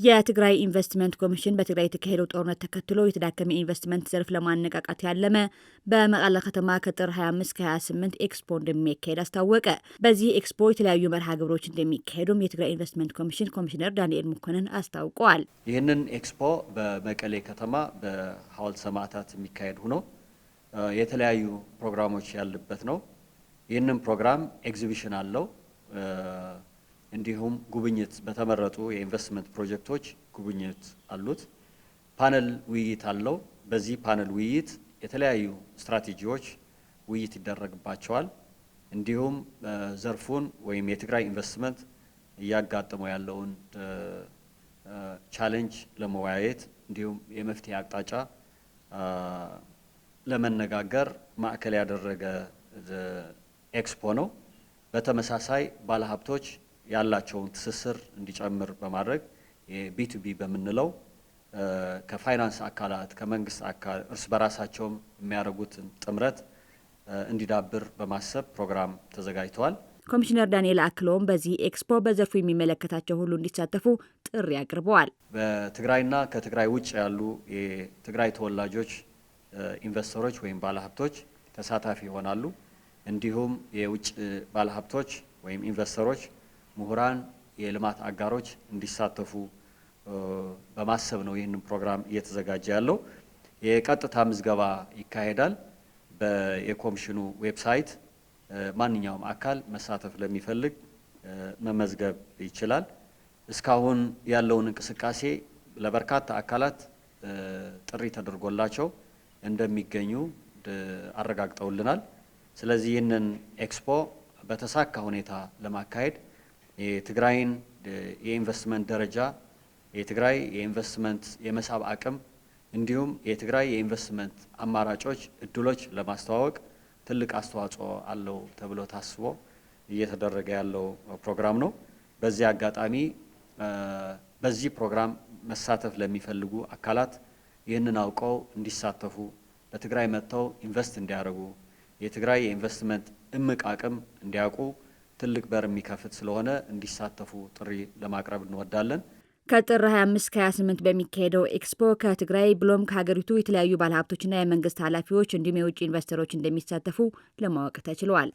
የትግራይ ኢንቨስትመንት ኮሚሽን በትግራይ የተካሄደው ጦርነት ተከትሎ የተዳከመ ኢንቨስትመንት ዘርፍ ለማነቃቃት ያለመ በመቀለ ከተማ ከጥር 25-28 ኤክስፖ እንደሚካሄድ አስታወቀ። በዚህ ኤክስፖ የተለያዩ መርሃ ግብሮች እንደሚካሄዱም የትግራይ ኢንቨስትመንት ኮሚሽን ኮሚሽነር ዳንኤል ሙኮንን አስታውቀዋል። ይህንን ኤክስፖ በመቀሌ ከተማ በሐውልት ሰማዕታት የሚካሄድ ሆኖ የተለያዩ ፕሮግራሞች ያሉበት ነው። ይህንን ፕሮግራም ኤግዚቢሽን አለው። እንዲሁም ጉብኝት በተመረጡ የኢንቨስትመንት ፕሮጀክቶች ጉብኝት አሉት። ፓነል ውይይት አለው። በዚህ ፓነል ውይይት የተለያዩ ስትራቴጂዎች ውይይት ይደረግባቸዋል። እንዲሁም ዘርፉን ወይም የትግራይ ኢንቨስትመንት እያጋጠመው ያለውን ቻሌንጅ ለመወያየት እንዲሁም የመፍትሄ አቅጣጫ ለመነጋገር ማዕከል ያደረገ ኤክስፖ ነው። በተመሳሳይ ባለሀብቶች ያላቸውን ትስስር እንዲጨምር በማድረግ የቢ2ቢ በምንለው ከፋይናንስ አካላት ከመንግስት አካል እርስ በራሳቸውም የሚያደርጉትን ጥምረት እንዲዳብር በማሰብ ፕሮግራም ተዘጋጅተዋል። ኮሚሽነር ዳንኤል አክለውም በዚህ ኤክስፖ በዘርፉ የሚመለከታቸው ሁሉ እንዲሳተፉ ጥሪ አቅርበዋል። በትግራይና ከትግራይ ውጭ ያሉ የትግራይ ተወላጆች ኢንቨስተሮች ወይም ባለሀብቶች ተሳታፊ ይሆናሉ። እንዲሁም የውጭ ባለሀብቶች ወይም ኢንቨስተሮች፣ ምሁራን፣ የልማት አጋሮች እንዲሳተፉ በማሰብ ነው ይህንን ፕሮግራም እየተዘጋጀ ያለው። የቀጥታ ምዝገባ ይካሄዳል። የኮሚሽኑ ዌብሳይት ማንኛውም አካል መሳተፍ ለሚፈልግ መመዝገብ ይችላል። እስካሁን ያለውን እንቅስቃሴ ለበርካታ አካላት ጥሪ ተደርጎላቸው እንደሚገኙ አረጋግጠውልናል። ስለዚህ ይህንን ኤክስፖ በተሳካ ሁኔታ ለማካሄድ የትግራይን የኢንቨስትመንት ደረጃ፣ የትግራይ የኢንቨስትመንት የመሳብ አቅም እንዲሁም የትግራይ የኢንቨስትመንት አማራጮች እድሎች ለማስተዋወቅ ትልቅ አስተዋጽኦ አለው ተብሎ ታስቦ እየተደረገ ያለው ፕሮግራም ነው። በዚህ አጋጣሚ በዚህ ፕሮግራም መሳተፍ ለሚፈልጉ አካላት ይህንን አውቀው እንዲሳተፉ፣ በትግራይ መጥተው ኢንቨስት እንዲያደርጉ፣ የትግራይ የኢንቨስትመንት እምቅ አቅም እንዲያውቁ ትልቅ በር የሚከፍት ስለሆነ እንዲሳተፉ ጥሪ ለማቅረብ እንወዳለን። ከጥር 25-28 በሚካሄደው ኤክስፖ ከትግራይ ብሎም ከሀገሪቱ የተለያዩ ባለሀብቶችና የመንግስት ኃላፊዎች እንዲሁም የውጭ ኢንቨስተሮች እንደሚሳተፉ ለማወቅ ተችሏል።